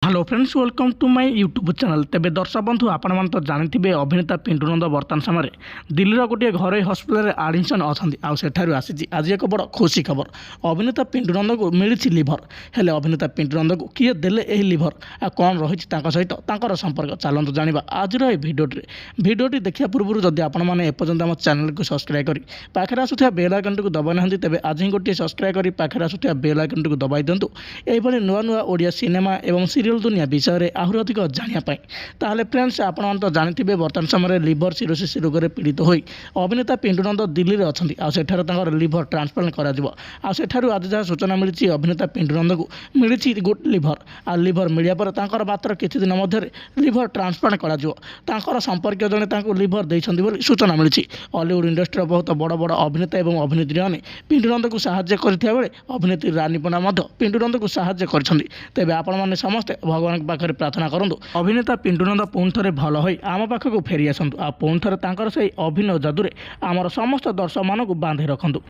Hello friends, welcome to my YouTube channel. तेबे दर्शक बंधु आपण मान तो जानिथिबे अभिनेता पिंटू नंद वर्तमान समय दिल्लीर गोटे घरोई हस्पिटाल आडमिशन अच्छा आउ सेठारु आसी आज एक बड़ खुशी खबर। अभिनेता पिंटू नंद को मिली लिभर हेले अभिनेता पिंटू नंद को किए देले एही लिभर आ कौन रही सहित तांकर संपर्क चलतु जाना आज भिडियोटी देखा पूर्व जदि आपण मैंने एपर्यंत आम चैनल को सब्सक्राइब करी पाखे आसुवा बेल आइकन को दबाई ना तेज आज ही गोटे सब्सक्राइब करी पाखे आसुवा बेल आइकन को दबाई दिंतु यही नुआ नुआ ओडिया सिनेमा एवं सीरियल दुनिया विषय में आहरी अधिक जानापी। ताहले फ्रेंड्स आपण तो जानते वर्तमान समय लिभर सिरोसिस रोग में पीड़ित होई अभिनेता पिंटू नंद दिल्ली में अच्छा सेठार लिभर ट्रांसप्लांट कर आज जहाँ सूचना मिली अभिनेता पिंटू नंद को मिली गुड लिभर आ लिभर मिलिया पर मात्र किछि दिन मध्य लिभर ट्रांसप्लांट कर संपर्क जड़े लिभर देते सूचना मिली। हॉलीवुड इंडस्ट्री बहुत बड़ बड़ अभिनेता और अभिनेत्री मैंने पिंटू नंद को साहाय्य करथिया बेले अभिनेत्री रानी पण्डा पिंटू नंद को साहाय्य कर तेज आपण मैंने समस्ते भगवान पाखे प्रार्थना करूँ अभिनेता पिंटू नंद पुणी थे भल हो आम पाखक फेरी आसतु आ पुणी थे से अभिनय जादुरे आमर समस्त दर्शक मानक बांधि रखु।